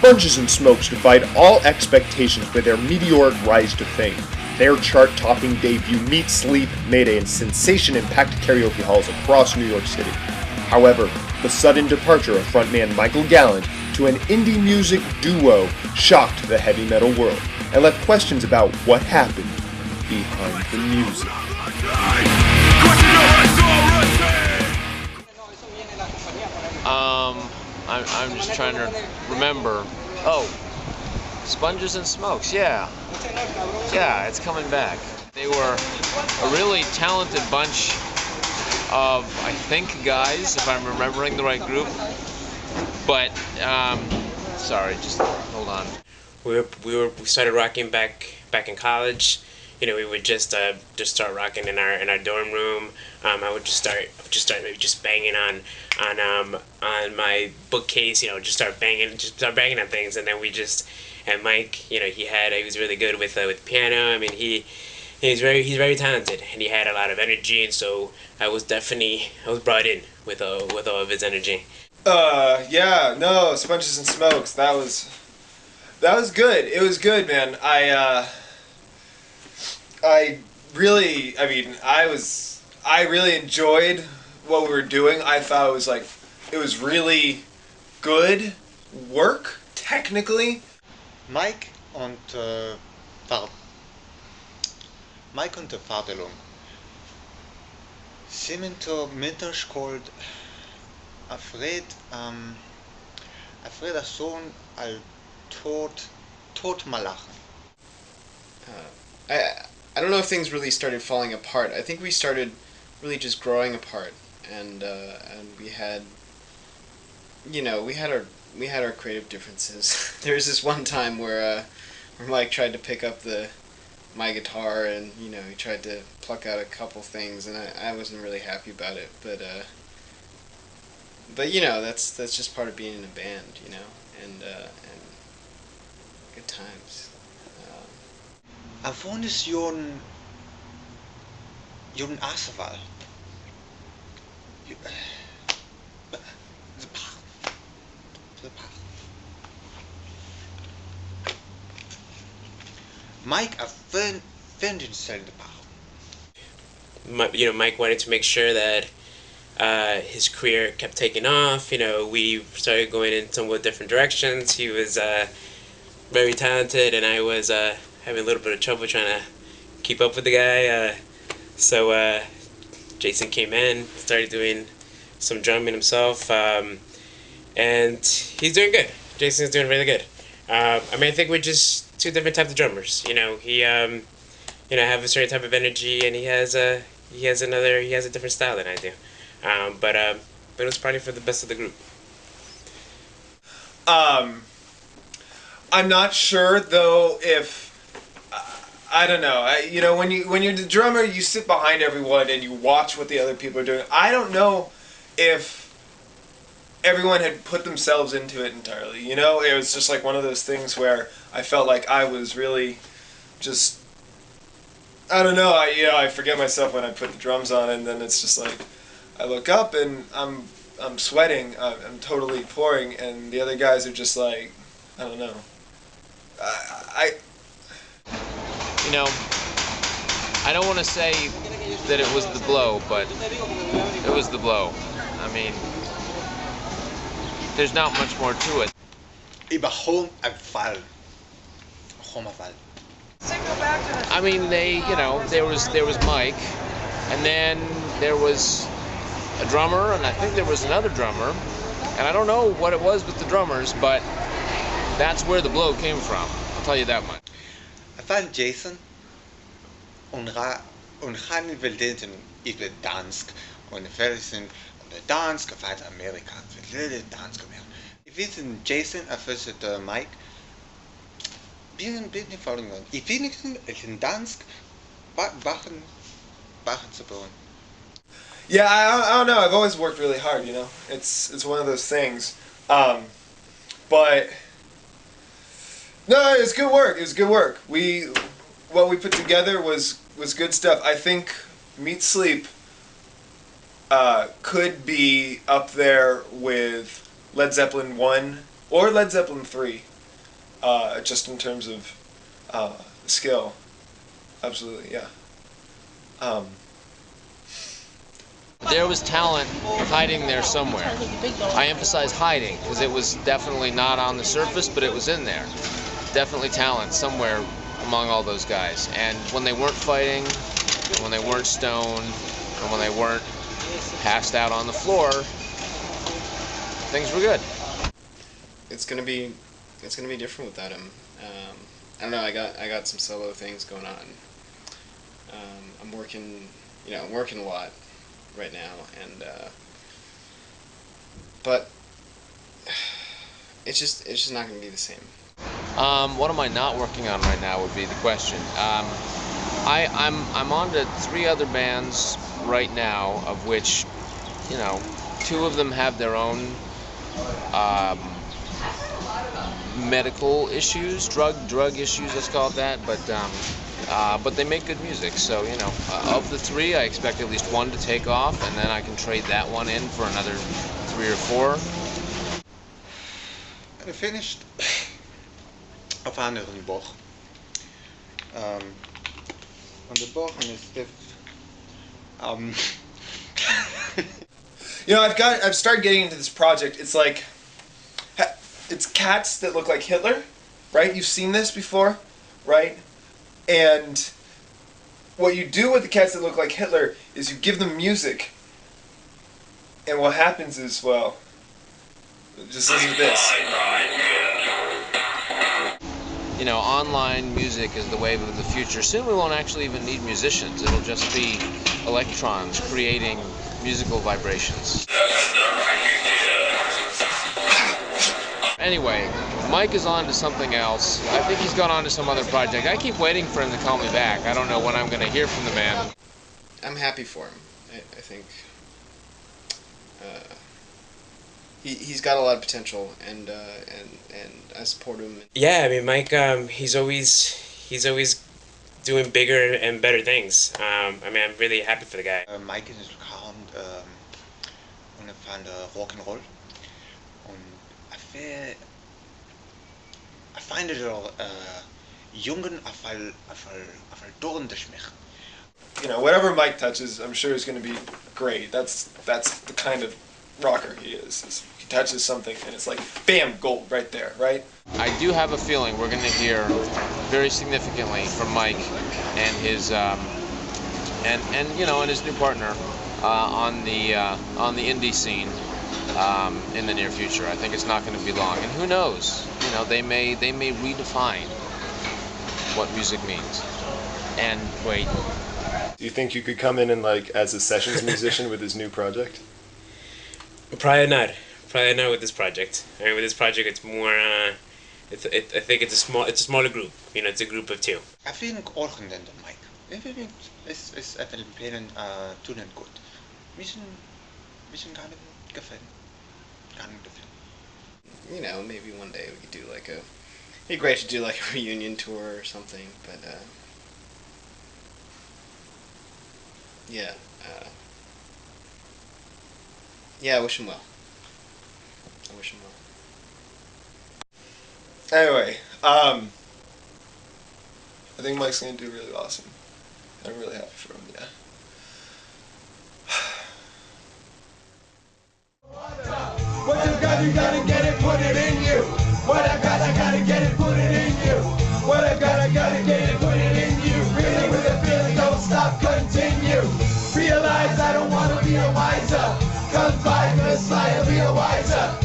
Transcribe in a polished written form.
Sponges and Smokes defied all expectations with their meteoric rise to fame. Their chart-topping debut, Meet Sleep, made a sensation in packed karaoke halls across New York City. However, the sudden departure of frontman Michael Gallant to an indie music duo shocked the heavy metal world and left questions about what happened behind the music. I'm just trying to remember. Oh, Sponges and Smokes, yeah. Yeah, it's coming back. They were a really talented bunch of, I think, guys, if I'm remembering the right group. But, sorry, just hold on. We started rocking back in college. You know, we would just start rocking in our dorm room. I would just start maybe just banging on my bookcase. You know, just start banging on things, and then and Mike, you know, he was really good with piano. I mean, he's very talented, and he had a lot of energy, and so I was brought in with all of his energy. Yeah, no, Sponges and Smokes. That was good. It was good, man. I really enjoyed what we were doing. I thought it was really good work, technically. Mike und Verdelung Cimento Mitterskold Alfred Sohn al tot malachen. I don't know if things really started falling apart. I think we started really just growing apart, and we had, you know, we had our creative differences. There was this one time where Mike tried to pick up my guitar, and you know, he tried to pluck out a couple things, and I wasn't really happy about it. But you know, that's just part of being in a band, you know, and good times. Avonis Jon Aswal. Mike the You know, Mike wanted to make sure that his career kept taking off. You know, we started going in somewhat different directions. He was very talented, and I was having a little bit of trouble trying to keep up with the guy. So Jason came in, started doing some drumming himself, and he's doing good. Jason's doing really good. I mean, I think we're just two different types of drummers. You know, he you know, have a certain type of energy, and he has a different style than I do. But it was probably for the best of the group. I'm not sure though if I don't know. You know, when you're the drummer, you sit behind everyone and you watch what the other people are doing. I don't know if everyone had put themselves into it entirely. You know, it was just like one of those things where I felt like I was really just, I don't know. I forget myself when I put the drums on, and then it's just like I look up and I'm sweating. I'm totally pouring, and the other guys are just like, I don't know. You know, I don't want to say that it was the blow, but it was the blow. I mean, there's not much more to it. I mean, there was Mike, and then there was a drummer, and I think there was another drummer, and I don't know what it was with the drummers, but that's where the blow came from. I'll tell you that much. I found Jason und han velden ikle dansk und versen dansk vat Amerika velden dansk mer. If it's Jason versus Mike, bin following on. If it's in dansk, bachen zu bauen. Yeah, I don't know. I've always worked really hard, you know. It's one of those things. But no, it's good work. It was good work. What we put together was good stuff. I think Meet Sleep could be up there with Led Zeppelin 1 or Led Zeppelin 3. just in terms of skill. Absolutely, yeah. There was talent hiding there somewhere. I emphasize hiding because it was definitely not on the surface, but it was in there. Definitely talent somewhere among all those guys. And when they weren't fighting, and when they weren't stoned, and when they weren't passed out on the floor, things were good. It's gonna be different without him. I don't know. I got some solo things going on. I'm working a lot right now, and but it's just not gonna be the same. What am I not working on right now would be the question. I'm on to 3 other bands right now, of which, 2 of them have their own medical issues, drug issues, let's call it that. But they make good music. So of the 3, I expect at least 1 to take off, and then I can trade that one in for another 3 or 4. I finished auf anderen Bach. On the Bach and if I've started getting into this project. It's like, it's cats that look like Hitler, right? You've seen this before, right? And what you do with the cats that look like Hitler is you give them music, and what happens is, well, just listen to this. Online music is the wave of the future. Soon we won't actually even need musicians. It'll just be electrons creating musical vibrations. Anyway, Mike is on to something else. I think he's gone on to some other project. I keep waiting for him to call me back. I don't know when I'm going to hear from the man. I'm happy for him. I think he's got a lot of potential, and I support him. Yeah, I mean, Mike, he's always doing bigger and better things. I'm really happy for the guy. Mike is calm und van der Rock'n'Roll. I find it all jungen afal doorndes mich. Whatever Mike touches, I'm sure is going to be great. That's the kind of rocker he is. He touches something and it's like, bam, gold right there, right? I do have a feeling we're going to hear very significantly from Mike and his and his new partner on the indie scene in the near future. I think it's not going to be long, and who knows? They may redefine what music means. And wait. Do you think you could come in and as a sessions musician with his new project? Probably not. Probably not with this project. I mean, with this project, it's more. I think it's a smaller group. It's a group of 2. I think orgendende Mike. I think is even playing too good. Mission gar nicht gefallen. Maybe one day we could do it'd be great to do a reunion tour or something, but yeah, I wish him well. Anyway, I think Mike's going to do really awesome. I'm really happy for him, yeah. What you gotta get it, put it in you. What I gotta get it, put it in you. What I gotta get it, put it in you. Really with a feeling, don't stop, continue. Realize I don't wanna be a wiser. Come by, gonna slide, be a wiser.